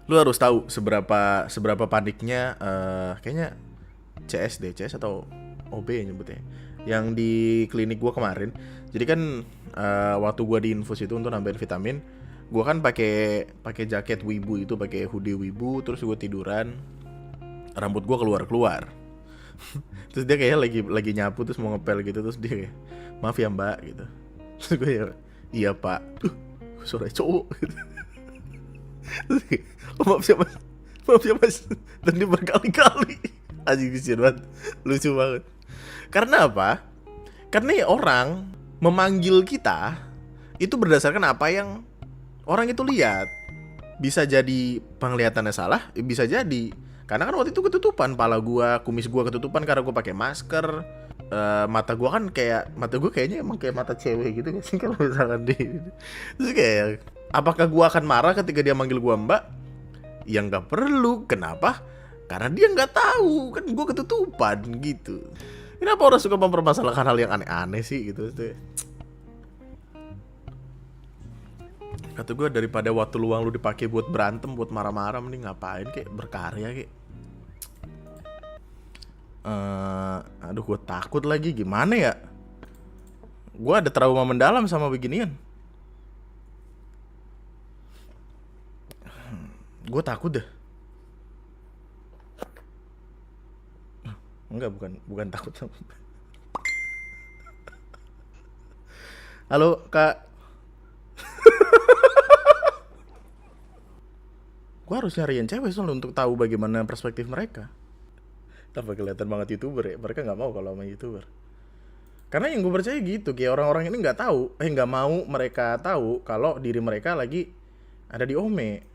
Lu harus tahu seberapa paniknya kayaknya CS atau OB ya nyebutnya. Yang di klinik gua kemarin. Jadi kan waktu gua di infus itu untuk nambahin vitamin, gua kan pakai jaket wibu itu, pakai hoodie wibu, terus gua tiduran. Rambut gua keluar. Terus dia kayak lagi nyapu terus mau ngepel gitu, terus dia kayak, "Maaf ya, Mbak," gitu. Terus gue ya, "Iya, Pak." Suara cowok gitu. Terus kayak, "Oh, maaf ya mas." Dan dia berkali-kali. Anjing kesian banget. Lucu banget. Karena apa? Karena ya orang memanggil kita itu berdasarkan apa yang orang itu lihat. Bisa jadi penglihatannya salah, bisa jadi karena kan waktu itu ketutupan pala gua, kumis gua ketutupan karena gua pakai masker. Mata gua kan mata gua kayaknya emang kayak mata cewek gitu kan sih kalau misalkan di. Terus kayak apakah gua akan marah ketika dia manggil gua Mbak? Ya nggak perlu. Kenapa? Karena dia nggak tahu kan gua ketutupan gitu. Kenapa orang suka mempermasalahkan hal yang aneh-aneh sih gitu? Kata gue daripada waktu luang lu dipakai buat berantem, buat marah-marah, mending ngapain kayak berkarya kayak. Aduh gue takut lagi gimana ya? Gue ada trauma mendalam sama beginian. Gue takut deh. Enggak, bukan takut sama. Halo Kak. Gue harus nyariin cewek soalnya untuk tahu bagaimana perspektif mereka. Tanpa kelihatan banget YouTuber ya. Mereka nggak mau kalau sama YouTuber. Karena yang gue percaya gitu, kayak orang-orang ini nggak mau mereka tahu kalau diri mereka lagi ada di Ome.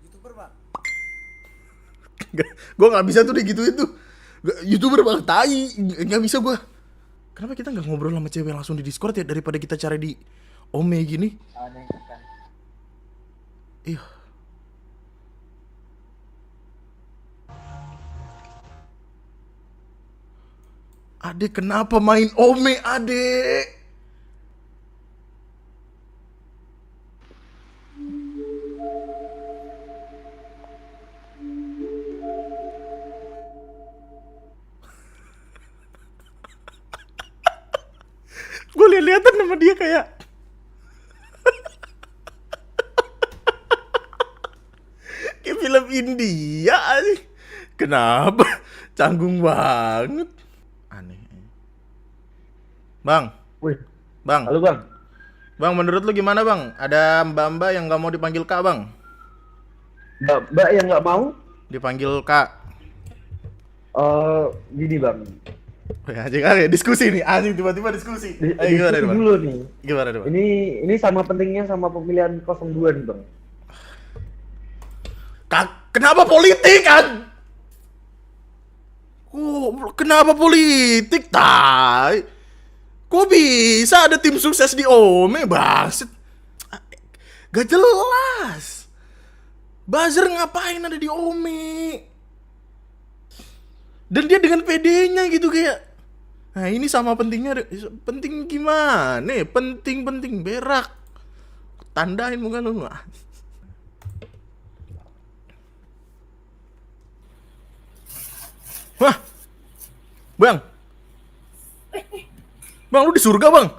YouTuber bang. Gue nggak bisa tuh digituin tuh. YouTuber bang tai, nggak bisa gue. Kenapa kita nggak ngobrol sama cewek langsung di Discord ya daripada kita cari di Ome gini? Aneh kan. Iya. Adek kenapa main Ome adek? Gue liat-liatan sama dia kayak film India sih. Kenapa? Canggung banget. Aneh. Bang, Wih, bang, halo bang. bang, menurut lu gimana bang? Ada mbak-mbak yang nggak mau dipanggil kak bang? Mbak yang nggak mau? Dipanggil kak. Gini bang. Ya, anjing diskusi nih, anjing tiba-tiba diskusi. Ayo gimana Diskusi bang? dulu nih. Gimana bang? Ini sama pentingnya sama pemilihan 02 nih bang. Kak, kenapa politik kan? Kenapa politik, tai? Kok bisa ada tim sukses di Ome, bangset? Gak jelas. Buzzer ngapain ada di Ome? Dan dia dengan PD-nya gitu kayak. Nah ini sama pentingnya, penting gimana? Penting berak. Tandain muka lu nggak? Wah, bang, bang lu di surga bang.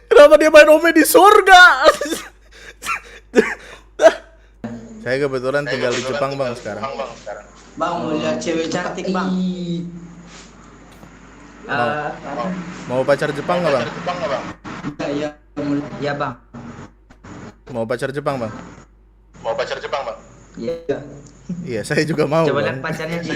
Kenapa dia main Ome di surga? Saya kebetulan tinggal di Jepang bang sekarang. Bang mau lihat cewek cantik bang. Mau pacar Jepang nggak bang? Iya ya bang. Mau pacar Jepang bang? Iya. Iya saya juga mau. Coba Bang. lihat pacarnya di.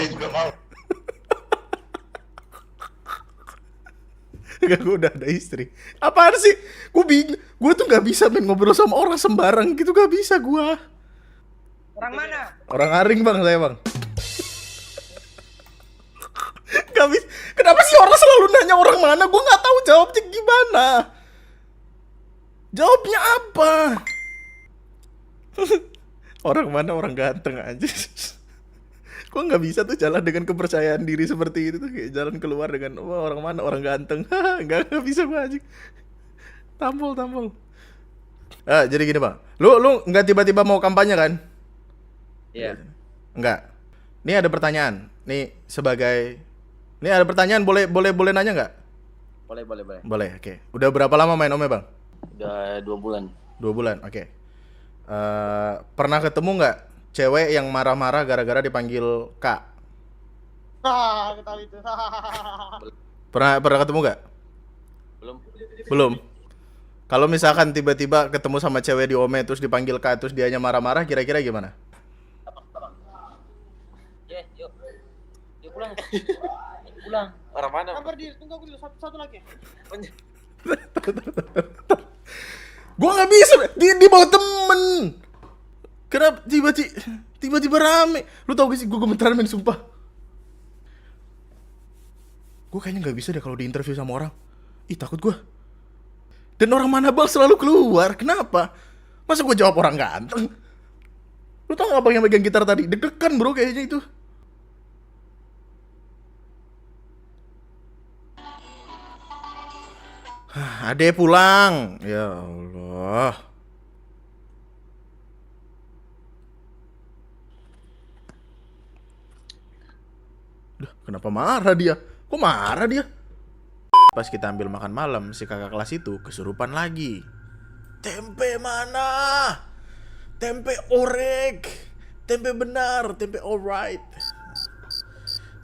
Gak, gue udah ada istri. Apaan sih? Gue tuh nggak bisa main ngobrol sama orang sembarang gitu, gak bisa gue. Orang mana? Orang Aring bang saya bang. Gak bisa. Kenapa sih orang selalu nanya orang mana? Gue nggak tahu jawabnya gimana. Jawabnya apa? Orang mana orang ganteng aja. Kok nggak bisa tuh jalan dengan kepercayaan diri seperti itu tuh, kayak jalan keluar dengan wah orang mana orang ganteng. Nggak bisa gua anjing. Tampol. Jadi gini bang, lu nggak tiba-tiba mau kampanye kan? Iya. Nggak. Nih ada pertanyaan. Nih ada pertanyaan, boleh nanya nggak? Boleh. Boleh, oke. Udah berapa lama main Ome bang? Udah 2 bulan. 2 bulan, oke. Pernah ketemu nggak cewek yang marah-marah gara-gara dipanggil Kak? Ketahui itu. Pernah ketemu nggak? Belum. Kalau misalkan tiba-tiba ketemu sama cewek di Ome terus dipanggil Kak terus dianya marah-marah, kira-kira gimana? Yuk pulang. Orang mana? Kabar dia, tunggu aku dulu satu lagi. Gua nggak bisa, di bawah temen. Kenapa tiba-tiba rame? Lu tau gak sih, gua gemetaran men, sumpah. Gua kayaknya nggak bisa deh kalau diinterview sama orang. Ih, takut gua. Dan orang mana bang selalu keluar, kenapa? Masa gua jawab orang ganteng? Lu tau gak bang yang megang gitar tadi? Deg-degan bro kayaknya itu. Ade pulang. Ya Allah. Duh, kenapa marah dia? Kok marah dia? Pas kita ambil makan malam, si kakak kelas itu kesurupan lagi. Tempe mana? Tempe orek. Tempe benar, tempe alright.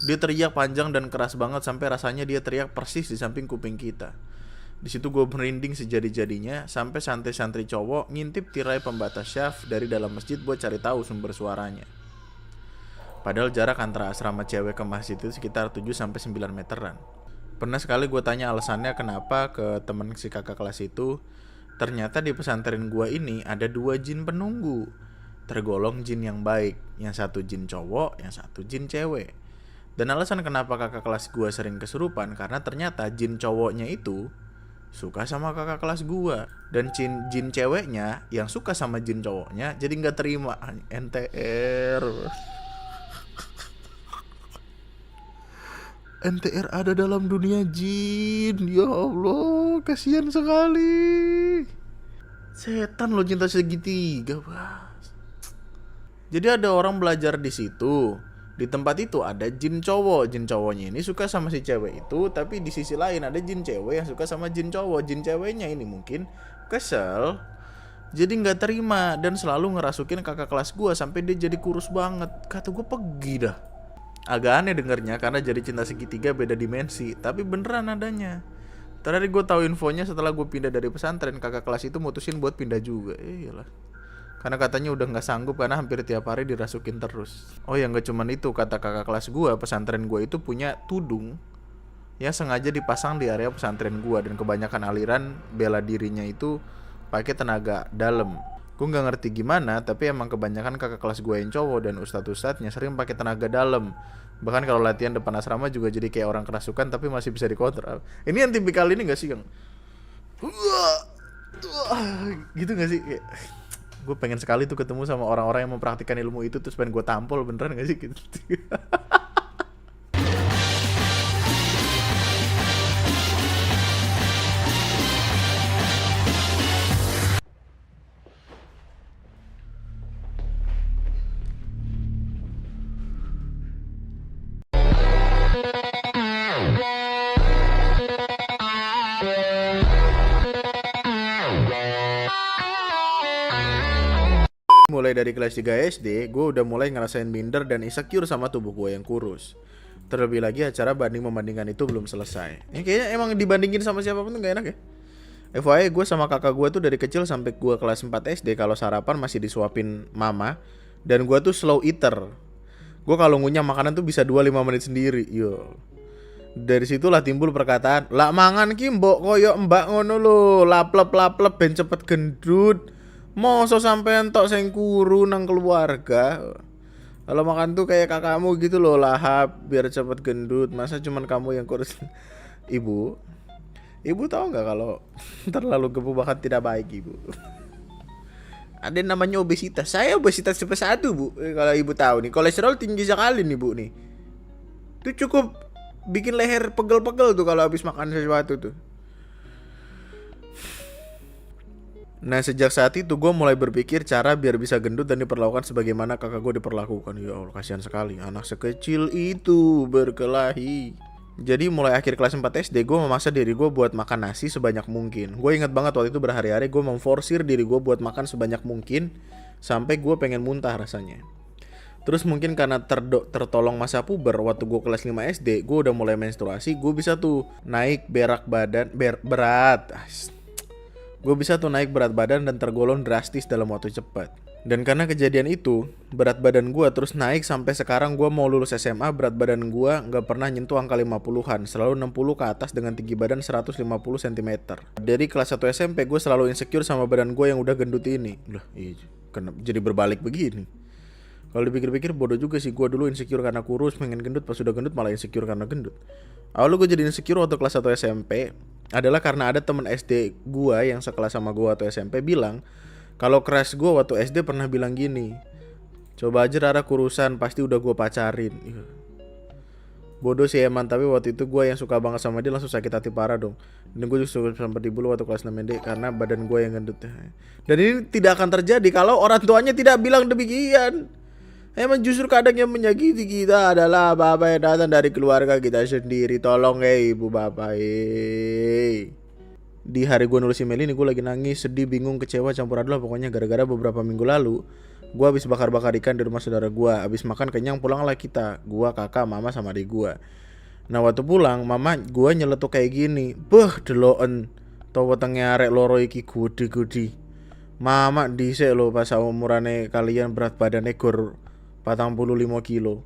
Dia teriak panjang dan keras banget sampai rasanya dia teriak persis di samping kuping kita. Di situ gue merinding sejadi-jadinya sampai santri-santri cowok ngintip tirai pembatas syaf dari dalam masjid buat cari tahu sumber suaranya. Padahal jarak antara asrama cewek ke masjid itu sekitar 7-9 meteran. Pernah sekali gue tanya alasannya kenapa ke temen si kakak kelas itu. Ternyata di pesantren gue ini ada 2 jin penunggu. Tergolong jin yang baik. Yang satu jin cowok, yang satu jin cewek. Dan alasan kenapa kakak kelas gue sering kesurupan karena ternyata jin cowoknya itu suka sama kakak kelas gua, dan jin ceweknya yang suka sama jin cowoknya jadi nggak terima. NTR ada dalam dunia jin. Ya Allah, kasihan sekali. Setan lo cinta segitiga, Bas. Jadi ada orang belajar di situ. Di tempat itu ada jin cowok. Jin cowoknya ini suka sama si cewek itu. Tapi di sisi lain ada jin cewek yang suka sama jin cowok. Jin ceweknya ini mungkin kesel, jadi gak terima dan selalu ngerasukin kakak kelas gue sampai dia jadi kurus banget. Kata gue pergi dah. Agak aneh dengernya karena jadi cinta segitiga beda dimensi. Tapi beneran adanya. Terakhir gue tahu infonya setelah gue pindah dari pesantren. Kakak kelas itu mutusin buat pindah juga. Iyalah. Karena katanya udah gak sanggup karena hampir tiap hari dirasukin terus. Oh ya gak cuman itu, kata kakak kelas gue, pesantren gue itu punya tudung yang sengaja dipasang di area pesantren gue. Dan kebanyakan aliran bela dirinya itu pakai tenaga dalam. Gue gak ngerti gimana, tapi emang kebanyakan kakak kelas gue yang cowok dan ustadz-ustadznya sering pakai tenaga dalam. Bahkan kalau latihan depan asrama juga jadi kayak orang kerasukan tapi masih bisa dikontrol. Ini yang tipikal ini gak sih Kang? Gitu gak sih? Gue pengen sekali tuh ketemu sama orang-orang yang mempraktikkan ilmu itu terus pengen gue tampol, beneran gak sih gitu. Mulai dari kelas 3 SD, gue udah mulai ngerasain minder dan insecure sama tubuh gue yang kurus. Terlebih lagi acara banding-membandingkan itu belum selesai. Ini kayaknya emang dibandingin sama siapapun tuh gak enak ya. FYI, gue sama kakak gue tuh dari kecil sampai gue kelas 4 SD kalau sarapan masih disuapin mama. Dan gue tuh slow eater. Gue kalau ngunyah makanan tuh bisa 2-5 menit sendiri. Yo. Dari situlah timbul perkataan, "Lak mangan ki mbok koyo mbak ngono lho, laplep-laplep ben cepet gendut. Mosok sampean tok sing kuru nang keluarga. Kalau makan tuh kayak kakakmu gitu loh, lahap biar cepet gendut. Masa cuman kamu yang kurus?" Ibu tahu nggak kalau terlalu gemuk bahkan tidak baik, Ibu. Ada yang namanya obesitas. Saya obesitas tipe 1, Bu. Kalau ibu tahu nih, kolesterol tinggi sekali nih, Bu nih. Itu cukup bikin leher pegel-pegel tuh kalau habis makan sesuatu tuh. Nah sejak saat itu gue mulai berpikir cara biar bisa gendut dan diperlakukan sebagaimana kakak gue diperlakukan. Ya Allah kasihan sekali, anak sekecil itu berkelahi. Jadi mulai akhir kelas 4 SD gue memaksa diri gue buat makan nasi sebanyak mungkin. Gue ingat banget waktu itu berhari-hari gue memforsir diri gue buat makan sebanyak mungkin sampai gue pengen muntah rasanya. Terus mungkin karena tertolong masa puber, waktu gue kelas 5 SD gue udah mulai menstruasi. Gue bisa tuh naik berat badan dan tergolong drastis dalam waktu cepat. Dan karena kejadian itu, berat badan gue terus naik sampai sekarang gue mau lulus SMA, berat badan gue gak pernah nyentuh angka 50-an, selalu 60 ke atas dengan tinggi badan 150 cm. Dari kelas 1 SMP gue selalu insecure sama badan gue yang udah gendut ini. Lah, kenapa jadi berbalik begini? Kalau dipikir-pikir bodoh juga sih, gue dulu insecure karena kurus, pengen gendut, pas udah gendut malah insecure karena gendut. Awalnya gue jadi insecure waktu kelas 1 SMP adalah karena ada temen SD gue yang sekelas sama gue waktu SMP bilang kalau crush gue waktu SD pernah bilang gini, coba aja Rara kurusan pasti udah gue pacarin. Bodoh sih emang, tapi waktu itu gue yang suka banget sama dia langsung sakit hati parah dong. Dan gue juga sempat dibully waktu kelas 6 SD karena badan gue yang gendut. Dan ini tidak akan terjadi kalau orang tuanya tidak bilang demikian. Emang justru kadang yang menyakiti kita adalah apa-apa yang datang dari keluarga kita sendiri. Tolong ibu bapak Di hari gue nulis email ini gue lagi nangis, sedih, bingung, kecewa, campur aduk lah pokoknya gara-gara beberapa minggu lalu gue habis bakar-bakar ikan di rumah saudara gue. Habis makan kenyang pulanglah kita, gue, kakak, mama sama adik gue. Nah waktu pulang mama gue nyeletuk kayak gini, beh deloen tau wetenge arek loro iki gudi-gudi. Mama dhisik lho pas umurane kalian berat badannya gor 45 kilo.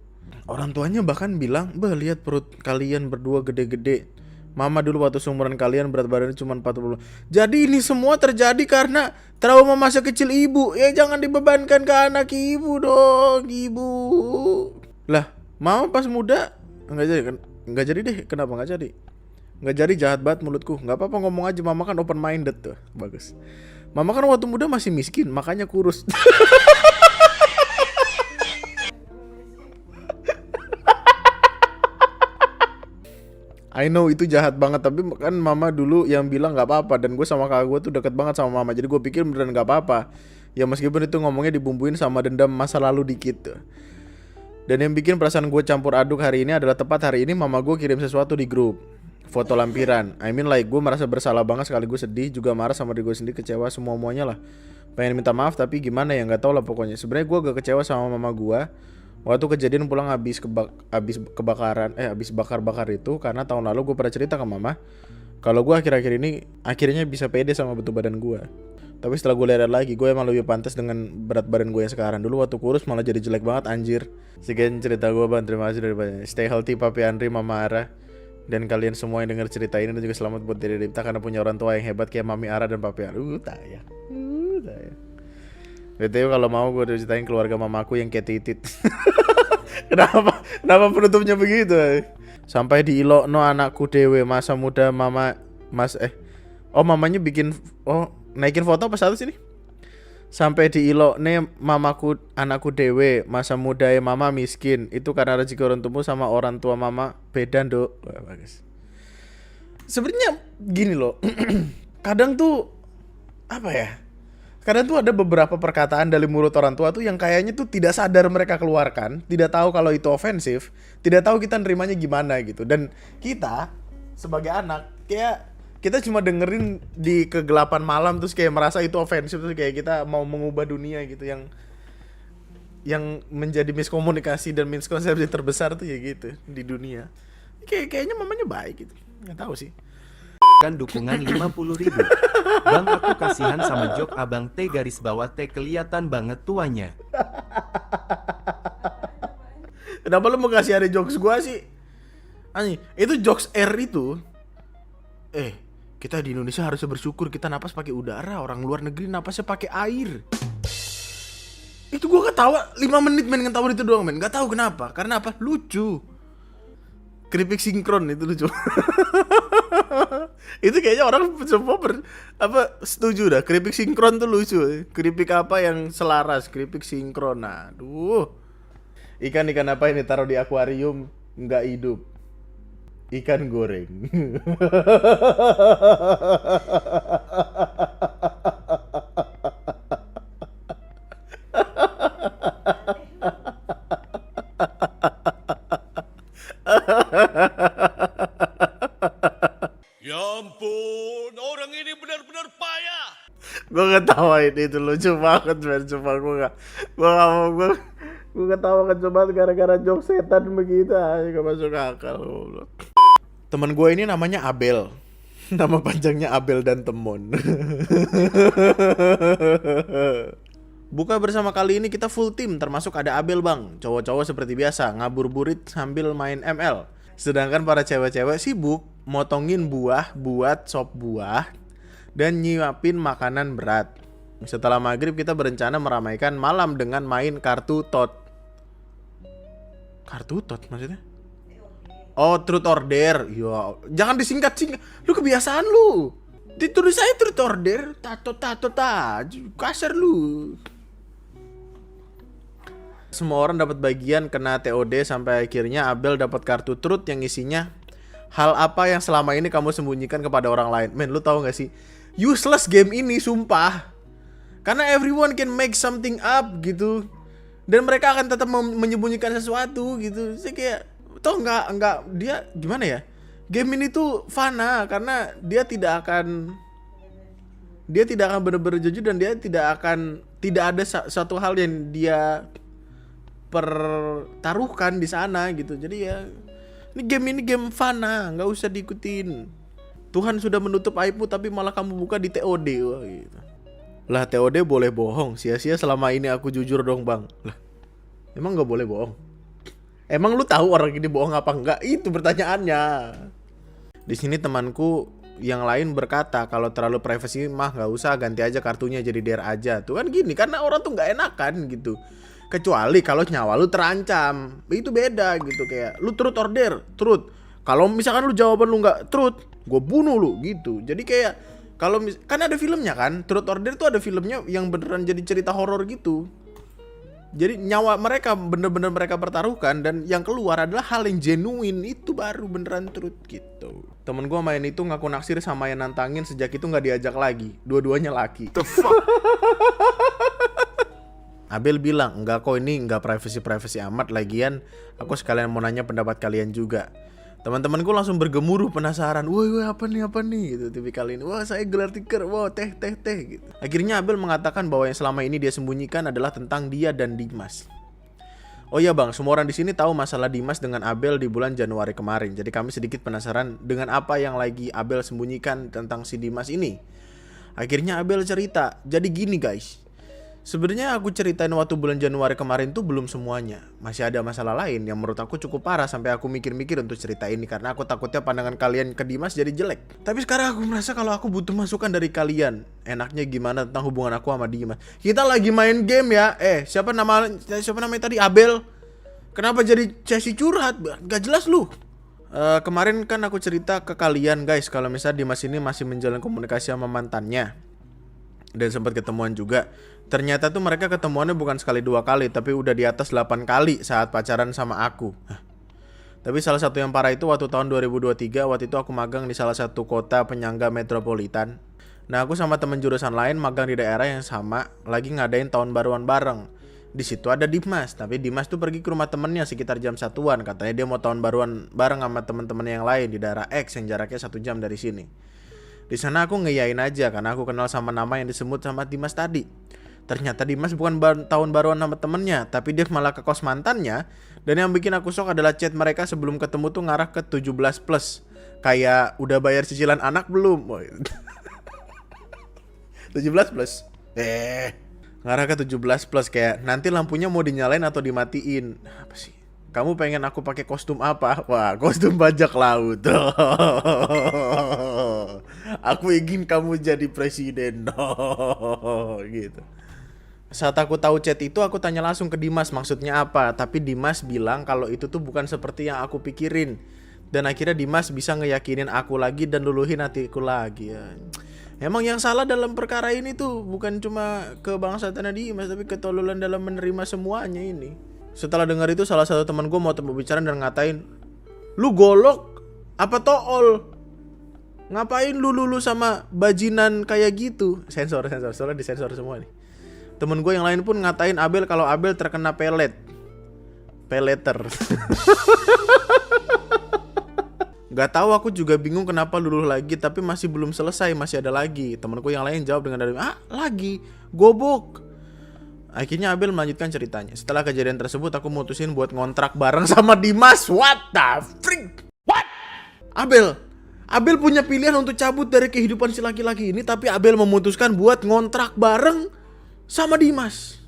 Orang tuanya bahkan bilang, "Bah, lihat perut kalian berdua gede-gede. Mama dulu waktu seumuran kalian berat badannya cuma 40." Jadi ini semua terjadi karena trauma masa kecil ibu. Ya jangan dibebankan ke anak ibu dong, ibu. Lah, mama pas muda enggak jadi deh. Kenapa enggak jadi? Enggak jadi, jahat banget mulutku. Enggak apa-apa ngomong aja, mama kan open minded tuh. Bagus. Mama kan waktu muda masih miskin, makanya kurus. I know itu jahat banget, tapi kan mama dulu yang bilang gak apa-apa. Dan gue sama kakak gue tuh deket banget sama mama, jadi gue pikir beneran gak apa-apa. Ya meskipun itu ngomongnya dibumbuin sama dendam masa lalu dikit tuh. Dan yang bikin perasaan gue campur aduk hari ini adalah tepat hari ini mama gue kirim sesuatu di grup, foto lampiran. I mean like gue merasa bersalah banget, sekaligus sedih, juga marah sama diri gue sendiri, kecewa semuanya lah. Pengen minta maaf tapi gimana ya, gak tau lah pokoknya. Sebenarnya gue agak kecewa sama mama gue waktu kejadian pulang habis bakar itu, karena tahun lalu gue pernah cerita ke mama kalau gue akhir-akhir ini akhirnya bisa pede sama bentuk badan gue. Tapi setelah gue lihat lagi, gue emang lebih pantas dengan berat badan gue yang sekarang. Dulu waktu kurus malah jadi jelek banget anjir. Sekian cerita gue bang, terima kasih daripada stay healthy Papi Andri, Mama Ara, dan kalian semua yang dengar cerita ini. Dan juga selamat buat diri Dipta karena punya orang tua yang hebat kayak Mami Ara dan Papi Ara. Tayang. BTW kalau mau gue udah ceritain keluarga mamaku yang kayak titit. Kenapa penutupnya begitu? Sampai di ilokno anakku dewe masa muda mamanya bikin naikin foto apa status ini? Sampai di ilokne mamaku anakku dewe masa muda mama miskin. Itu karena rezeki orang tua sama orang tua mama beda, Nduk. Wah, bagus. Sebenarnya gini loh. Kadang tuh apa ya? Kadang tuh ada beberapa perkataan dari mulut orang tua tuh yang kayaknya tuh tidak sadar mereka keluarkan, tidak tahu kalau itu ofensif, tidak tahu kita nerimanya gimana gitu. Dan kita sebagai anak kayak kita cuma dengerin di kegelapan malam terus kayak merasa itu ofensif, terus kayak kita mau mengubah dunia gitu, yang menjadi miskomunikasi dan miskonsepsi terbesar tuh ya gitu di dunia. Kayaknya mamanya baik gitu. Nggak tahu sih. Kan dukungan 50.000. Bang, aku kasihan sama jok abang T garis bawah T, kelihatan banget tuanya. Kenapa lu mau kasih ada jokes gua sih? Ani, itu jokes R itu. Kita di Indonesia harus bersyukur kita napas pakai udara, orang luar negeri napasnya pakai air. Itu gua ketawa 5 menit main ngetawa itu doang men. Gak tahu kenapa. Karena apa? Lucu. Keripik sinkron itu lucu. Itu kayaknya orang semua setuju dah. Keripik sinkron tuh lucu. Keripik apa yang selaras? Keripik sinkron. Aduh. Ikan apa ini taruh di akuarium nggak hidup? Ikan goreng. Ya ampun, orang ini benar-benar payah. Gue ngetawain itu lucu banget, men. Cuma gue gak mau gue ketawa banget gara-gara jok setan begitu aja, gak masuk akal. Temen gue ini namanya Abel. Nama panjangnya Abel dan Temon. Buka bersama kali ini kita full tim, termasuk ada Abel bang. Cowok-cowok seperti biasa ngabuburit sambil main ML. Sedangkan para cewek-cewek sibuk motongin buah buat sop buah dan nyiapin makanan berat. Setelah maghrib kita berencana meramaikan malam dengan main kartu tot. Kartu tot maksudnya? Oh, truth order. Ya, jangan disingkat-singkat. Lu kebiasaan lu. Ditulis aja truth order, tato kasar lu. Semua orang dapat bagian kena TOD sampai akhirnya Abel dapat kartu truth yang isinya hal apa yang selama ini kamu sembunyikan kepada orang lain. Men, lu tahu gak sih? Useless game ini sumpah. Karena everyone can make something up gitu. Dan mereka akan tetap menyembunyikan sesuatu gitu. Saya kayak toh enggak dia gimana ya? Game ini tuh fana karena dia tidak akan benar-benar jujur dan dia tidak ada satu hal yang dia pertaruhkan di sana gitu. Jadi ya ini game fana, nggak usah diikutin. Tuhan sudah menutup aibmu tapi malah kamu buka di TOD. Wah, gitu. Lah TOD boleh bohong, sia-sia selama ini aku jujur dong bang. Lah emang nggak boleh bohong? Emang lu tahu orang ini bohong apa enggak? Itu pertanyaannya. Di sini temanku yang lain berkata kalau terlalu privacy mah nggak usah, ganti aja kartunya jadi DR aja. Tuh kan gini, karena orang tuh nggak enakan gitu. Kecuali kalau nyawa lu terancam, itu beda gitu. Kayak lu truth order, truth. Kalau misalkan lu jawaban lu nggak truth, gue bunuh lu gitu. Jadi kayak kalau kan ada filmnya kan, truth order tuh ada filmnya yang beneran jadi cerita horor gitu. Jadi nyawa mereka bener-bener mereka pertaruhkan dan yang keluar adalah hal yang genuine, itu baru beneran truth gitu. Temen gue main itu ngaku naksir sama yang nantangin, sejak itu nggak diajak lagi. Dua-duanya laki. The fuck? Abel bilang, enggak kok, ini enggak privacy amat, lagian aku sekalian mau nanya pendapat kalian juga. Teman-temanku langsung bergemuruh penasaran, woi apa nih gitu tipikal ini. Wah saya gelar tikar, wah teh gitu. Akhirnya Abel mengatakan bahwa yang selama ini dia sembunyikan adalah tentang dia dan Dimas. Oh iya bang, semua orang di sini tahu masalah Dimas dengan Abel di bulan Januari kemarin. Jadi kami sedikit penasaran dengan apa yang lagi Abel sembunyikan tentang si Dimas ini. Akhirnya Abel cerita, jadi gini guys. Sebenarnya aku ceritain waktu bulan Januari kemarin tuh belum semuanya. Masih ada masalah lain yang menurut aku cukup parah sampai aku mikir-mikir untuk cerita ini karena aku takutnya pandangan kalian ke Dimas jadi jelek. Tapi sekarang aku merasa kalau aku butuh masukan dari kalian. Enaknya gimana tentang hubungan aku sama Dimas? Kita lagi main game ya. Siapa namanya tadi? Abel. Kenapa jadi sesi curhat? Gak jelas lu. Kemarin kan aku cerita ke kalian guys kalau misalnya Dimas ini masih menjalin komunikasi sama mantannya. Dan sempat ketemuan juga. Ternyata tuh mereka ketemuannya bukan sekali 2 kali, tapi udah di atas 8 kali saat pacaran sama aku. Tapi salah satu yang parah itu waktu tahun 2023, waktu itu aku magang di salah satu kota penyangga metropolitan. Nah aku sama temen jurusan lain magang di daerah yang sama, lagi ngadain tahun baruan bareng. Di situ ada Dimas, tapi Dimas tuh pergi ke rumah temennya sekitar jam 1-an. Katanya dia mau tahun baruan bareng sama temen-temen yang lain di daerah X yang jaraknya 1 jam dari sini. Di sana aku ngeyain aja karena aku kenal sama nama yang disebut sama Dimas tadi. Ternyata Dimas bukan tahun baruan sama temennya, tapi dia malah ke kos mantannya. Dan yang bikin aku shock adalah chat mereka sebelum ketemu tuh ngarah ke 17+. Kayak udah bayar cicilan anak belum? 17+. Ngarah ke 17+ kayak nanti lampunya mau dinyalain atau dimatiin. Apa sih? Kamu pengen aku pakai kostum apa? Wah, kostum bajak laut. Aku ingin kamu jadi presiden. Gitu. Saat aku tahu chat itu aku tanya langsung ke Dimas maksudnya apa. Tapi Dimas bilang kalau itu tuh bukan seperti yang aku pikirin. Dan akhirnya Dimas bisa ngeyakinin aku lagi dan luluhin hatiku lagi ya. Emang yang salah dalam perkara ini tuh bukan cuma kebangsatannya Dimas, tapi ketololan dalam menerima semuanya ini. Setelah dengar itu salah satu teman gue mau bicara dan ngatain, lu golok apa tool? Ngapain lu sama bajinan kayak gitu? Sensor, soalnya disensor semua nih. Temen gue yang lain pun ngatain Abel kalau Abel terkena peleter. Gak tahu, aku juga bingung kenapa luluh lagi, tapi masih belum selesai, masih ada lagi. Temenku yang lain jawab dengan dari lagi gobok. Akhirnya Abel melanjutkan ceritanya. Setelah kejadian tersebut aku mutusin buat ngontrak bareng sama Dimas. What the freak? What? Abel punya pilihan untuk cabut dari kehidupan si laki-laki ini, tapi Abel memutuskan buat ngontrak bareng sama Dimas.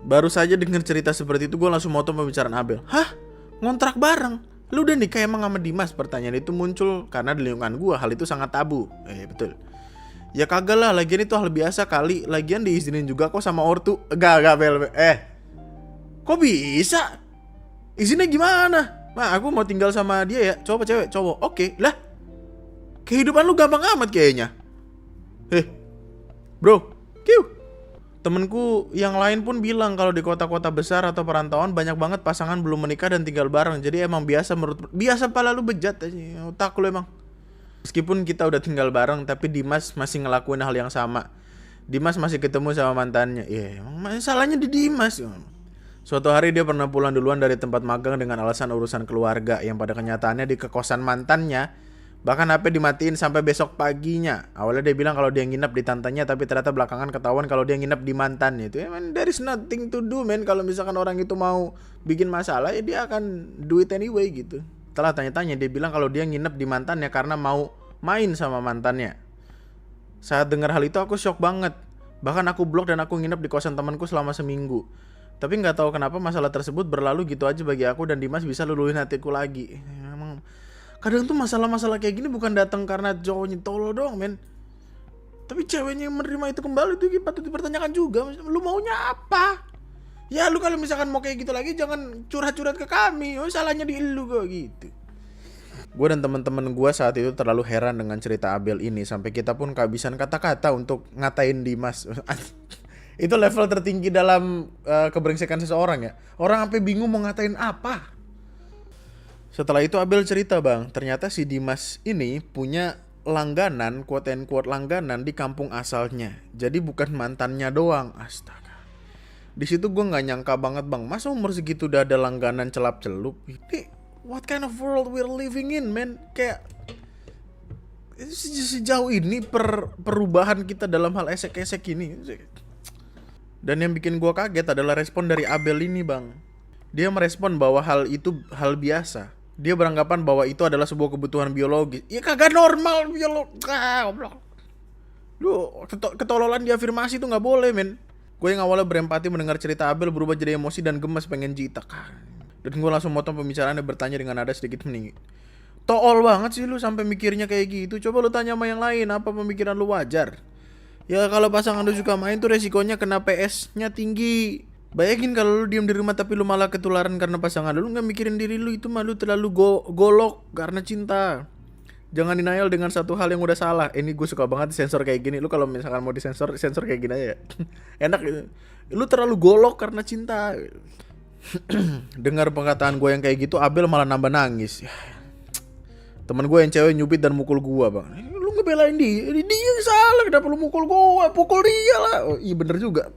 Baru saja dengar cerita seperti itu gue langsung motong pembicaraan Abel. Hah? Ngontrak bareng? Lu udah nikah emang sama Dimas? Pertanyaan itu muncul karena di lingkungan gue hal itu sangat tabu. Betul. Ya kagak lah, lagian itu hal biasa kali. Lagian diizinin juga kok sama ortu. Gak Bel. Kok bisa? Izinnya gimana? Nah, aku mau tinggal sama dia ya. Cowok cewek? Cowok. Oke. Lah, kehidupan lu gampang amat kayaknya. Bro. Kiu. Temenku yang lain pun bilang kalau di kota-kota besar atau perantauan banyak banget pasangan belum menikah dan tinggal bareng. Jadi emang biasa pala lu bejat aja. Otak lu emang. Meskipun kita udah tinggal bareng, tapi Dimas masih ngelakuin hal yang sama. Dimas masih ketemu sama mantannya. Emang masalahnya di Dimas. Suatu hari dia pernah pulang duluan dari tempat magang dengan alasan urusan keluarga, yang pada kenyataannya di kekosan mantannya. Bahkan HP dimatiin sampai besok paginya. Awalnya dia bilang kalau dia nginep di tantenya, tapi ternyata belakangan ketahuan kalau dia nginep di mantannya. Itu emang there is nothing to do, man. Kalau misalkan orang itu mau bikin masalah, ya dia akan do it anyway gitu. Setelah tanya-tanya, dia bilang kalau dia nginep di mantannya karena mau main sama mantannya. Saat dengar hal itu aku shock banget. Bahkan aku blok dan aku nginep di kosan temanku selama seminggu. Tapi nggak tahu kenapa masalah tersebut berlalu gitu aja bagi aku, dan Dimas bisa luluhin hatiku lagi. Emang kadang tuh masalah-masalah kayak gini bukan datang karena cowoknya tolol doang, men. Tapi ceweknya yang menerima itu kembali tuh patut dipertanyakan juga. Lu maunya apa? Ya lu kalau misalkan mau kayak gitu lagi jangan curhat-curhat ke kami. Salahnya di lu kok gitu. Gue dan teman-teman gue saat itu terlalu heran dengan cerita Abel ini, sampai kita pun kehabisan kata-kata untuk ngatain Dimas. Itu level tertinggi dalam kebrengsekan seseorang ya. Orang sampai bingung mau ngatain apa. Setelah itu Abel cerita, bang, ternyata si Dimas ini punya langganan, quote and quote langganan di kampung asalnya. Jadi bukan mantannya doang. Astaga. Di situ gue nggak nyangka banget, bang. Masa umur segitu udah ada langganan celap-celup? Ini what kind of world we're living in, man? Kayak sejauh ini perubahan kita dalam hal esek-esek ini. Dan yang bikin gue kaget adalah respon dari Abel ini, bang. Dia merespon bahwa hal itu hal biasa. Dia beranggapan bahwa itu adalah sebuah kebutuhan biologis. Ya kagak normal biologis. Lu ketololan diafirmasi tuh nggak boleh, men. Gue yang awalnya berempati mendengar cerita Abel berubah jadi emosi dan gemes pengen jitak. Dan gue langsung motong pembicaraannya bertanya dengan nada sedikit meninggi. Tool banget sih lu sampai mikirnya kayak gitu. Coba lu tanya sama yang lain, apa pemikiran lu wajar? Ya kalau pasangan lu suka main tuh resikonya kena PS-nya tinggi. Bayangin kalau lu diam di rumah tapi lu malah ketularan karena pasangan lu nggak mikirin diri lu, itu malu terlalu golok karena cinta. Jangan denial dengan satu hal yang udah salah. Ini gue suka banget sensor kayak gini. Lu kalau misalkan mau disensor, sensor kayak gini aja. Enak gitu. Lu terlalu golok karena cinta. Dengar perkataan gue yang kayak gitu, Abel malah nambah nangis. Temen gue yang cewek nyubit dan mukul gue, bang. Lu ngebelain dia yang salah, kenapa lu mukul gue? Pukul dia lah. Oh iya bener juga.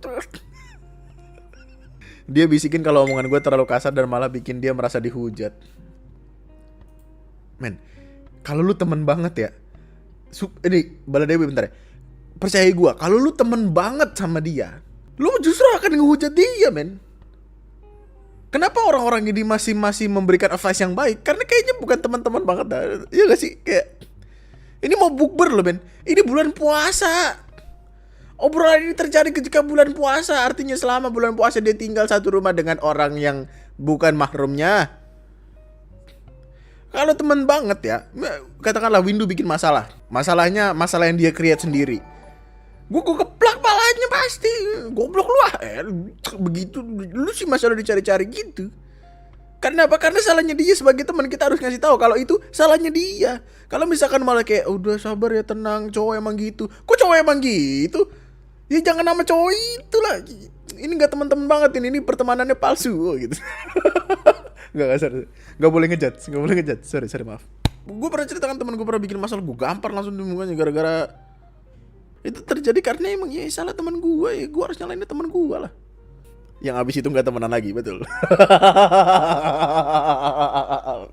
Dia bisikin kalau omongan gue terlalu kasar dan malah bikin dia merasa dihujat. Men, kalau lu temen banget ya, ini Baladewi bentar ya. Percaya gue, kalau lu temen banget sama dia, lu justru akan ngehujat dia, men. Kenapa orang-orang ini masih memberikan advice yang baik? Karena kayaknya bukan teman-teman banget dah. Iya gak sih? Kayak ini mau bukber loh, men. Ini bulan puasa. Obrolan ini terjadi ketika bulan puasa. Artinya selama bulan puasa dia tinggal satu rumah dengan orang yang bukan mahrumnya. Kalau temen banget ya, katakanlah Windu bikin masalah. Masalahnya masalah yang dia create sendiri. Gue keplak palanya pasti goblok lu ah. Begitu lu sih masalah dicari-cari gitu. Karena apa? Karena salahnya dia sebagai teman, kita harus ngasih tahu kalau itu salahnya dia. Kalau misalkan malah kayak udah sabar ya, tenang, cowok emang gitu. Kok cowok emang gitu? Ya jangan nama cowok itu lah. Ini nggak teman-teman banget ini pertemanannya palsu gitu. Nggak sorry. Nggak boleh ngejudge. Sorry maaf. Gue pernah ceritakan teman gue pernah bikin masalah, gue gampar langsung di mukanya gara-gara itu terjadi karena emang ya salah teman gue, ya gue harus nyalain teman gue lah. Yang abis itu nggak temenan lagi, betul.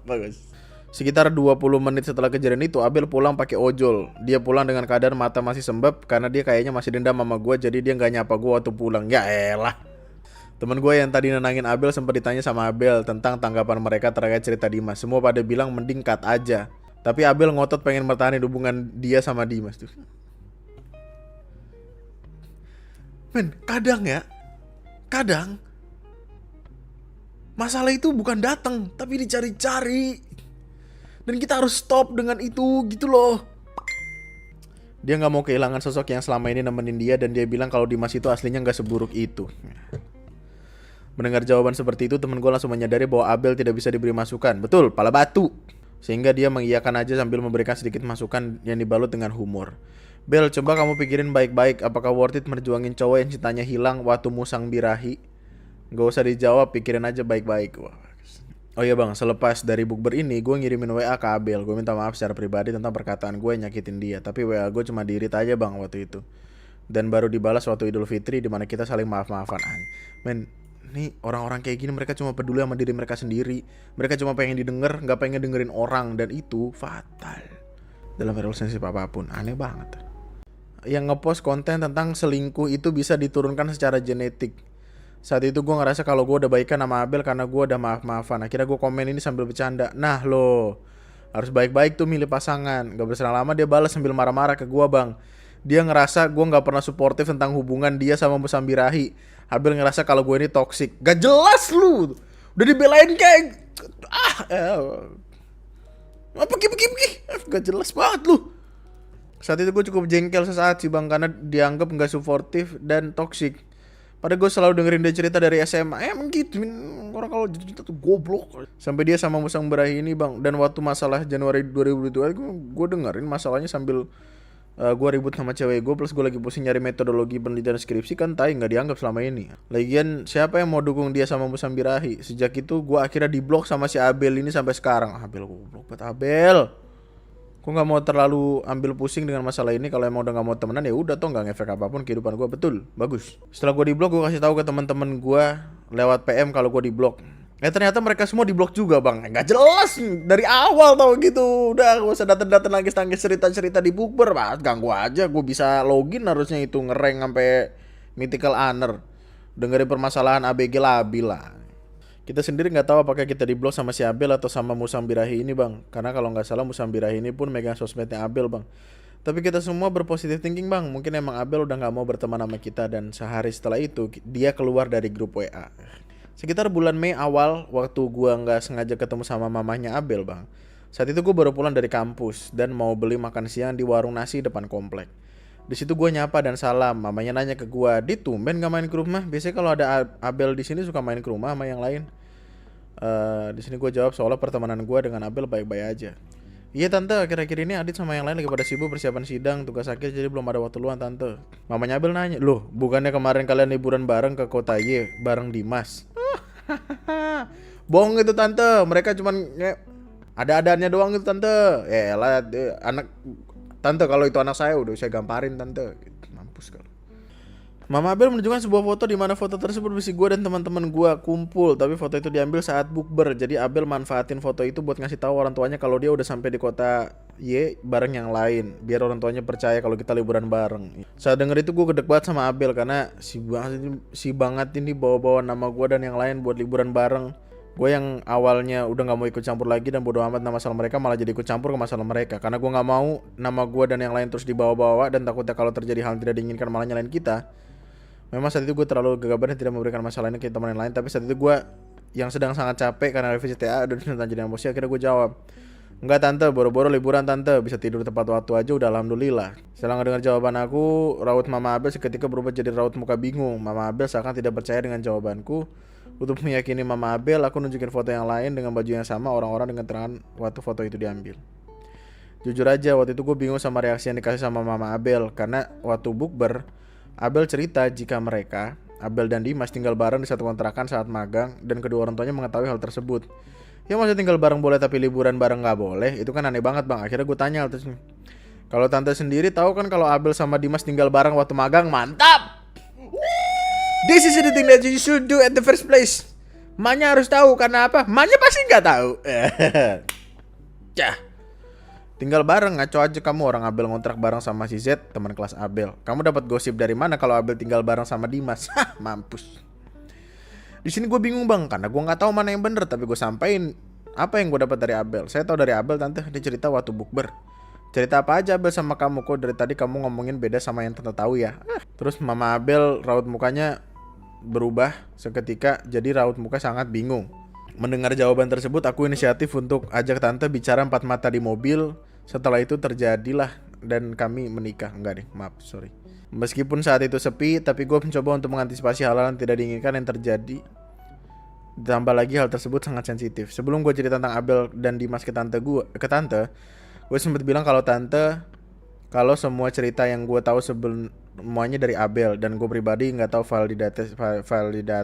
Bagus. Sekitar 20 menit setelah kejadian itu, Abel pulang pakai ojol. Dia pulang dengan keadaan mata masih sembab karena dia kayaknya masih dendam sama gue, jadi dia nggak nyapa gue waktu pulang. Ya elah. Temen gue yang tadi nenangin Abel sempat ditanya sama Abel tentang tanggapan mereka terkait cerita Dimas. Semua pada bilang mending cut aja. Tapi Abel ngotot pengen bertahan hubungan dia sama Dimas tuh. Men, kadang masalah itu bukan datang, tapi dicari-cari. Dan kita harus stop dengan itu gitu loh. Dia gak mau kehilangan sosok yang selama ini nemenin dia, dan dia bilang kalau Dimas itu aslinya gak seburuk itu. Mendengar jawaban seperti itu, temen gue langsung menyadari bahwa Abel tidak bisa diberi masukan. Betul, pala batu. Sehingga dia mengiyakan aja sambil memberikan sedikit masukan yang dibalut dengan humor. Bel, coba kamu pikirin baik-baik, apakah worth it merjuangin cowok yang cintanya hilang waktu musang birahi? Gak usah dijawab, pikirin aja baik-baik. Wah. Oh iya bang, selepas dari bukber ini, gue ngirimin WA ke Abel. Gue minta maaf secara pribadi tentang perkataan gue yang nyakitin dia. Tapi WA gue cuma di-read aja bang waktu itu. Dan baru dibalas waktu Idul Fitri, dimana kita saling maaf-maafan. Men, nih orang-orang kayak gini mereka cuma peduli sama diri mereka sendiri. Mereka cuma pengen didengar, gak pengen dengerin orang. Dan itu fatal dalam relationship apapun. Aneh banget. Yang ngepost konten tentang selingkuh itu bisa diturunkan secara genetik. Saat itu gue ngerasa kalau gue udah baikan sama Abel karena gue udah maaf-maafan. Akhirnya gue komen ini sambil bercanda. Nah lo, harus baik-baik tuh milih pasangan. Gak berselang lama dia balas sambil marah-marah ke gue bang. Dia ngerasa gue gak pernah suportif tentang hubungan dia sama Musang Birahi. Abel ngerasa kalau gue ini toksik. Gak jelas lu. Udah dibelain kayak pergi. Gak jelas banget lu. Saat itu gue cukup jengkel sesaat sih bang, karena dianggap gak suportif dan toksik. Padahal gue selalu dengerin dia cerita dari SMA. Emang gitu, orang kalau cerita tuh goblok. Sampai dia sama Musang Birahi ini bang. Dan waktu masalah Januari 2022 gue dengerin masalahnya sambil gue ribut sama cewek gue. Plus gue lagi pusing nyari metodologi penelitian skripsi, kan tai gak dianggap selama ini. Lagian siapa yang mau dukung dia sama Musang Birahi? Sejak itu gue akhirnya diblok sama si Abel ini sampai sekarang. Abel, goblok banget Abel. Gue gak mau terlalu ambil pusing dengan masalah ini. Kalau emang udah gak mau temenan ya udah, toh gak ngefek apapun kehidupan gue. Betul, bagus. Setelah gue diblok, gue kasih tahu ke teman-teman gue lewat PM kalau gue diblok. Ternyata mereka semua diblok juga bang. Gak jelas dari awal tau gitu. Udah gak usah datang-datang nangis-nangis cerita-cerita di bukber. Ganggu aja, gue bisa login harusnya itu ngereng sampai mythical honor. Dengerin permasalahan ABG labil lah. Kita sendiri nggak tahu apakah kita diblok sama si Abel atau sama Musang Birahi ini bang. Karena kalau nggak salah Musang Birahi ini pun megang sosmednya Abel bang. Tapi kita semua berpositif thinking bang. Mungkin emang Abel udah nggak mau berteman sama kita. Dan sehari setelah itu dia keluar dari grup WA. Sekitar bulan Mei awal, waktu gua nggak sengaja ketemu sama mamanya Abel bang. Saat itu gue baru pulang dari kampus dan mau beli makan siang di warung nasi depan komplek. Di situ gue nyapa dan salam. Mamanya nanya ke gue, "Dit, tumben gak main ke rumah? Biasanya kalau ada Abel di sini suka main ke rumah sama yang lain." Di sini gue jawab soalnya pertemanan gue dengan Abel baik-baik aja. "Iya tante, akhir-akhir ini Adit sama yang lain lagi pada sibuk persiapan sidang, tugas akhir jadi belum ada waktu luang tante." Mamanya Abel nanya, "Loh, bukannya kemarin kalian liburan bareng ke kota Y bareng Dimas?" Bohong itu tante, mereka cuman ada-adanya doang itu tante. Elah, anak tante, kalau itu anak saya udah saya gamparin tante. Mampus kalau. Mama Abel menunjukkan sebuah foto di mana foto tersebut berisi gue dan teman-teman gue kumpul, tapi foto itu diambil saat bukber. Jadi Abel manfaatin foto itu buat ngasih tahu orang tuanya kalau dia udah sampai di kota Y bareng yang lain, biar orang tuanya percaya kalau kita liburan bareng. Saat denger itu gue gedek banget sama Abel karena si banget ini bawa-bawa nama gue dan yang lain buat liburan bareng. Gue yang awalnya udah gak mau ikut campur lagi dan bodo amat nama masalah mereka, malah jadi ikut campur ke masalah mereka. Karena gue gak mau nama gue dan yang lain terus dibawa-bawa, dan takutnya kalau terjadi hal yang tidak diinginkan malah nyalain kita. Memang saat itu gue terlalu gegabah dan tidak memberikan masalah ini ke teman yang lain. Tapi saat itu gue yang sedang sangat capek karena revisi TA dan tentang jadi emosi, akhirnya gue jawab, Enggak tante, boro-boro liburan tante, bisa tidur tepat waktu aja udah alhamdulillah. Setelah dengar jawaban aku, raut Mama Abel seketika berubah jadi raut muka bingung. Mama Abel seakan tidak percaya dengan jawabanku. Untuk meyakini Mama Abel, aku nunjukin foto yang lain dengan baju yang sama, orang-orang dengan terangan waktu foto itu diambil. Jujur aja, waktu itu gue bingung sama reaksi yang dikasih sama Mama Abel. Karena waktu bukber, Abel cerita jika mereka, Abel dan Dimas, tinggal bareng di satu kontrakan saat magang. Dan kedua orang tuanya mengetahui hal tersebut. Ya maksudnya tinggal bareng boleh tapi liburan bareng gak boleh. Itu kan aneh banget bang. Akhirnya gue tanya terus, kalau tante sendiri tahu kan kalau Abel sama Dimas tinggal bareng waktu magang. Mantap. This is the thing that you should do at the first place. Manya harus tahu karena apa? Manya pasti gak tahu. Cah. Tinggal bareng, ngaco aja kamu. Orang Abel ngontrak bareng sama si Z, teman kelas Abel. Kamu dapat gosip dari mana kalau Abel tinggal bareng sama Dimas? Hah, mampus. Di sini gue bingung bang, karena gue nggak tahu mana yang bener, tapi gue sampein apa yang gue dapat dari Abel. Saya tahu dari Abel tante, dia cerita waktu bukber. Cerita apa aja Abel sama kamu, kok dari tadi kamu ngomongin beda sama yang tante tahu ya. Terus Mama Abel raut mukanya berubah seketika, jadi raut muka sangat bingung. Mendengar jawaban tersebut, aku inisiatif untuk ajak tante bicara empat mata di mobil. Setelah itu terjadilah dan kami menikah. Enggak deh, maaf, sorry. Meskipun saat itu sepi, tapi gue mencoba untuk mengantisipasi hal-hal yang tidak diinginkan yang terjadi. Ditambah lagi hal tersebut sangat sensitif. Sebelum gue cerita tentang Abel dan Dimas ke tante, gue sempat bilang kalau semua cerita yang gue tahu semuanya dari Abel, dan gue pribadi nggak tahu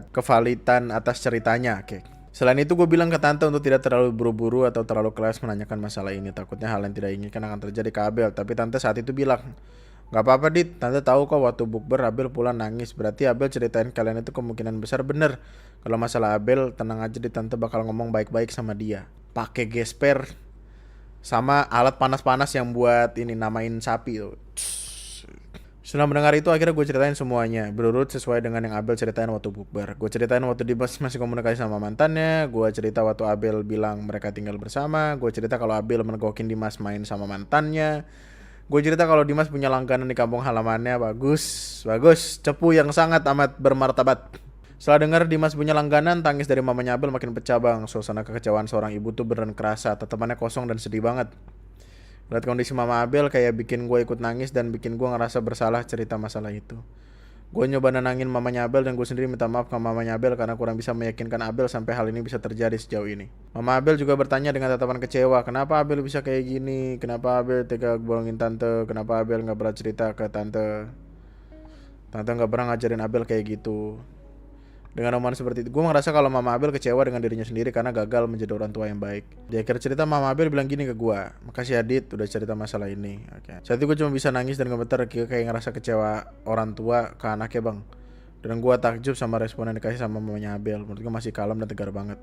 kevalidan atas ceritanya. Oke. Selain itu gue bilang ke tante untuk tidak terlalu buru-buru atau terlalu keras menanyakan masalah ini. Takutnya hal yang tidak diinginkan akan terjadi ke Abel. Tapi tante saat itu bilang, gak apa-apa Dit, tante tahu kok waktu bukber Abel pulang nangis. Berarti Abel ceritain kalian itu kemungkinan besar bener. Kalau masalah Abel, tenang aja Dit, tante bakal ngomong baik-baik sama dia. Pakai gesper sama alat panas-panas yang buat ini namain sapi tuh. Setelah mendengar itu akhirnya gue ceritain semuanya berurut sesuai dengan yang Abel ceritain waktu bukber. Gue ceritain waktu Dimas masih komunikasi sama mantannya. Gue cerita waktu Abel bilang mereka tinggal bersama. Gue cerita kalau Abel mergokin Dimas main sama mantannya. Gue cerita kalau Dimas punya langganan di kampung halamannya. Bagus, cepu yang sangat amat bermartabat. Setelah dengar Dimas punya langganan, tangis dari mamanya Abel makin pecah bang. Suasana kekecewaan seorang ibu tuh beneran kerasa. Tatapannya kosong dan sedih banget. Lihat kondisi Mama Abel kayak bikin gue ikut nangis dan bikin gue ngerasa bersalah cerita masalah itu. Gue nyoba nenangin mamanya Abel dan gue sendiri minta maaf ke mamanya Abel karena kurang bisa meyakinkan Abel sampai hal ini bisa terjadi sejauh ini. Mama Abel juga bertanya dengan tatapan kecewa, kenapa Abel bisa kayak gini? Kenapa Abel tega bohongin tante? Kenapa Abel gak pernah cerita ke tante? Tante gak pernah ngajarin Abel kayak gitu. Dengan omongan seperti itu, gue merasa kalau Mama Abel kecewa dengan dirinya sendiri karena gagal menjadi orang tua yang baik. Di akhir cerita Mama Abel bilang gini ke gue, makasih Adit udah cerita masalah ini. Saat itu gue cuma bisa nangis dan gemeter kayak ngerasa kecewa orang tua ke anaknya bang. Dan gue takjub sama respon yang dikasih sama mamanya Abel. Menurut gue masih kalem dan tegar banget.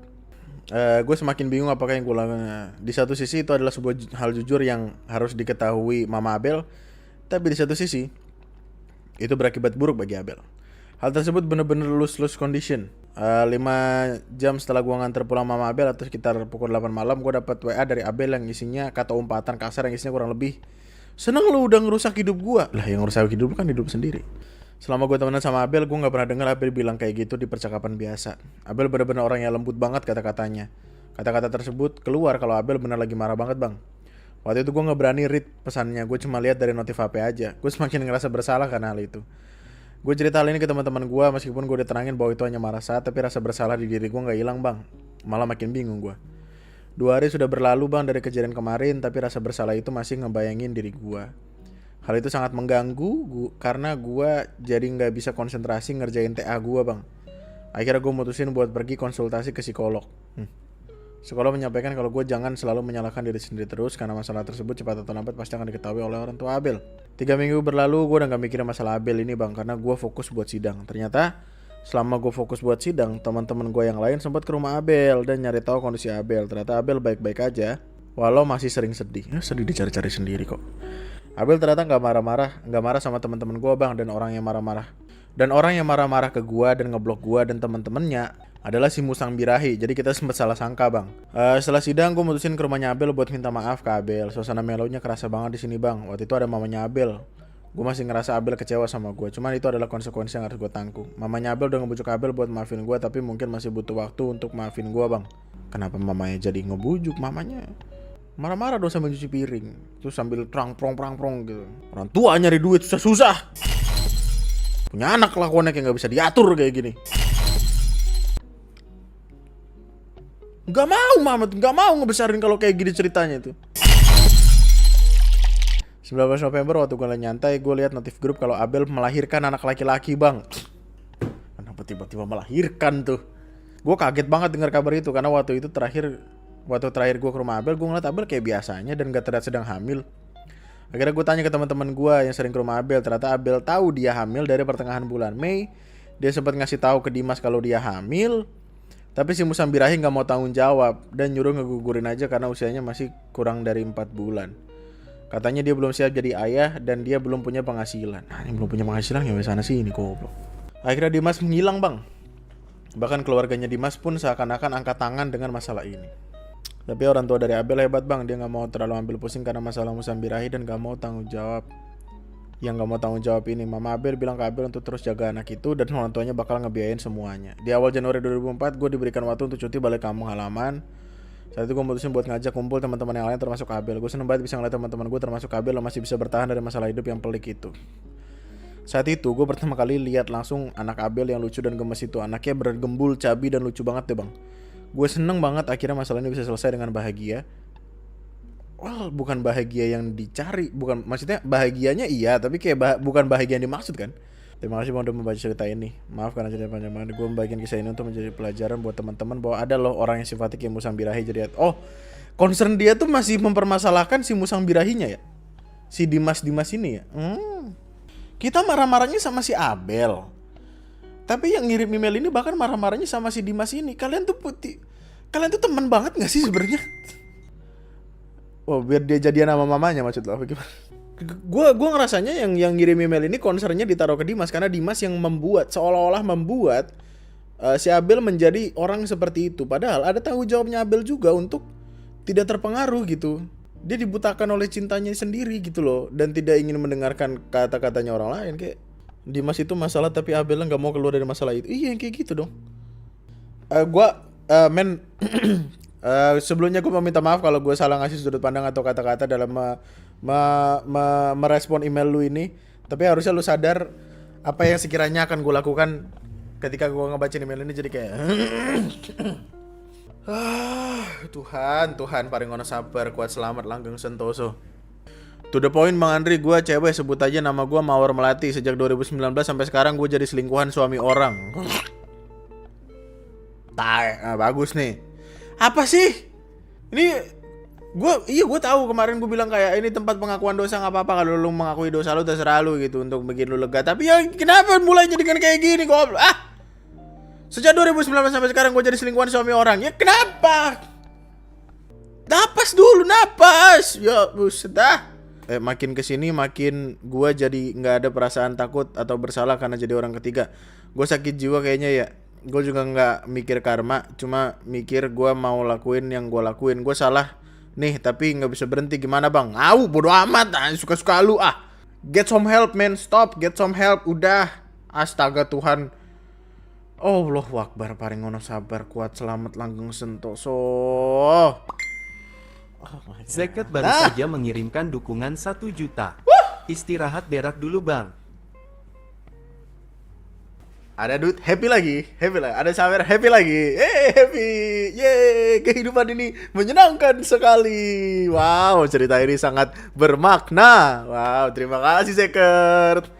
Gue semakin bingung apakah yang gue lakukan. Di satu sisi itu adalah sebuah hal jujur yang harus diketahui Mama Abel, tapi di satu sisi itu berakibat buruk bagi Abel. Hal tersebut bener-bener lose condition. 5 jam setelah gua nganter pulang Mama Abel atau sekitar pukul 8 malam, gua dapat WA dari Abel yang isinya kata umpatan kasar yang isinya kurang lebih, seneng lu udah ngerusak hidup gua. Lah yang ngerusak hidup kan hidup sendiri. Selama gua temenan sama Abel, gua gak pernah dengar Abel bilang kayak gitu di percakapan biasa. Abel bener-bener orang yang lembut banget kata-katanya. Kata-kata tersebut keluar kalau Abel bener lagi marah banget bang. Waktu itu gua gak berani read pesannya, gua cuma lihat dari notif HP aja. Gua semakin ngerasa bersalah karena hal itu. Gue cerita hal ini ke teman-teman gue meskipun gue udah tenangin bahwa itu hanya marah saat, tapi rasa bersalah di diri gue gak hilang bang. Malah makin bingung gue. 2 hari sudah berlalu bang dari kejadian kemarin, tapi rasa bersalah itu masih ngebayangin diri gue. Hal itu sangat mengganggu karena gue jadi gak bisa konsentrasi ngerjain TA gue bang. Akhirnya gue mutusin buat pergi konsultasi ke psikolog. Psikolog menyampaikan kalau gue jangan selalu menyalahkan diri sendiri terus karena masalah tersebut cepat atau lambat pasti akan diketahui oleh orang tua Abel. 3 minggu berlalu gue udah gak mikirin masalah Abel ini bang karena gue fokus buat sidang. Ternyata selama gue fokus buat sidang, teman-teman gue yang lain sempat ke rumah Abel dan nyari tahu kondisi Abel. Ternyata Abel baik-baik aja walau masih sering sedih. Sedih dicari-cari sendiri kok. Abel ternyata gak marah sama teman-teman gue bang, dan orang yang marah-marah ke gue dan ngeblok gue dan teman-temannya adalah si Musang Birahi. Jadi kita sempat salah sangka bang. Setelah sidang gue mutusin ke rumahnya Abel buat minta maaf ke Abel. Suasana melonya kerasa banget di sini bang. Waktu itu ada mamanya Abel. Gue masih ngerasa Abel kecewa sama gue. Cuman itu adalah konsekuensi yang harus gue tanggung. Mamanya Abel udah ngebujuk Abel buat maafin gue, tapi mungkin masih butuh waktu untuk maafin gue bang. Kenapa mamanya jadi ngebujuk mamanya? Marah-marah dong sambil cuci piring. Terus sambil prang-prong gitu. Orang tua nyari duit susah-susah. Punya anak kelakuannya kayak gak bisa diatur kayak gini. Gak mau Mamat, gak mau ngebesarin kalau kayak gini ceritanya itu. 19 November waktu gue lagi nyantai, gue lihat notif grup kalau Abel melahirkan anak laki-laki bang. Kenapa tiba-tiba melahirkan tuh? Gue kaget banget dengar kabar itu karena waktu terakhir gue ke rumah Abel, gue ngeliat Abel kayak biasanya dan gak terlihat sedang hamil. Akhirnya gue tanya ke teman-teman gue yang sering ke rumah Abel, ternyata Abel tahu dia hamil dari pertengahan bulan Mei. Dia sempat ngasih tahu ke Dimas kalau dia hamil, tapi si Musang Birahi nggak mau tanggung jawab dan nyuruh ngegugurin aja karena usianya masih kurang dari 4 bulan. Katanya dia belum siap jadi ayah dan dia belum punya penghasilan. Nah, ini belum punya penghasilan ya sana sih ini goblok. Akhirnya Dimas menghilang bang. Bahkan keluarganya Dimas pun seakan-akan angkat tangan dengan masalah ini. Tapi orang tua dari Abel hebat bang, dia gak mau terlalu ambil pusing karena masalah Musang Birahi dan gak mau tanggung jawab. Yang gak mau tanggung jawab ini, Mama Abel bilang ke Abel untuk terus jaga anak itu dan orang tuanya bakal ngebiayain semuanya. Di awal Januari 2004, gue diberikan waktu untuk cuti balik kampung halaman. Saat itu gue mutusin buat ngajak kumpul teman-teman yang lain termasuk Abel. Gue seneng banget bisa ngeliat teman-teman gue termasuk Abel yang masih bisa bertahan dari masalah hidup yang pelik itu. Saat itu gue pertama kali lihat langsung anak Abel yang lucu dan gemes itu. Anaknya bergembul, cabi dan lucu banget deh bang. Gue seneng banget akhirnya masalah ini bisa selesai dengan bahagia. Well, bukan bahagia yang dicari, bukan maksudnya bahagianya iya, tapi kayak bukan bahagia yang dimaksud kan. Terima kasih bang udah membaca cerita ini. Maaf karena cerita panjang banget. Gue membagikan kisah ini untuk menjadi pelajaran buat teman-teman bahwa ada loh orang yang sifatnya kayak Musang Birahi. Jadi concern dia tuh masih mempermasalahkan si Musang Birahinya ya, si Dimas ini ya. Kita marah-marahnya sama si Abel, tapi yang ngirim email ini bahkan marah-marahnya sama si Dimas ini. Kalian tuh teman banget gak sih sebenarnya? Oh, biar dia jadian sama mamanya maksud lo apa gimana? Gue ngerasanya yang ngirim email ini concernnya ditaruh ke Dimas karena Dimas yang seolah-olah membuat si Abel menjadi orang seperti itu. Padahal ada tanggung jawabnya Abel juga untuk tidak terpengaruh gitu. Dia dibutakan oleh cintanya sendiri gitu loh dan tidak ingin mendengarkan kata-katanya orang lain. Kayak Dimas itu masalah tapi Abel nggak mau keluar dari masalah itu. Iya yang kayak gitu dong. Sebelumnya gue meminta maaf kalau gue salah ngasih sudut pandang atau kata-kata dalam merespon email lu ini. Tapi harusnya lu sadar apa yang sekiranya akan gue lakukan ketika gue ngebaca email ini. Jadi kayak Tuhan paringono sabar, kuat selamat, langgeng sentoso. To the point Bang Andri, gue cewek, sebut aja nama gue Mawar Melati. Sejak 2019 sampai sekarang gue jadi selingkuhan suami orang. Bagus nih. Apa sih? Ini gue tahu kemarin gue bilang kayak ini tempat pengakuan dosa, nggak apa-apa kalau lu mengakui dosa lu terserah lu gitu untuk bikin lu lega. Tapi ya kenapa mulai jadi kayak gini goblok? Sejak 2019 sampai sekarang gue jadi selingkuhan suami orang. Ya kenapa? Napas dulu, napas. Ya buset dah. Makin kesini makin gue jadi nggak ada perasaan takut atau bersalah karena jadi orang ketiga. Gue sakit jiwa kayaknya ya. Gue juga nggak mikir karma, cuma mikir gue mau lakuin yang gue lakuin. Gue salah nih tapi nggak bisa berhenti, gimana bang? Bodo amat, suka-suka lu Get some help man, stop, get some help, udah. Astaga Tuhan. Allahu Akbar, paringono sabar, kuat selamat, langgeng sentoso. Zeket baru saja mengirimkan dukungan 1 juta. Istirahat berak dulu bang. Ada duit, happy lagi. Ada sawer, happy lagi. Happy, yeay, kehidupan ini menyenangkan sekali. Wow, cerita ini sangat bermakna. Wow, terima kasih Zeket.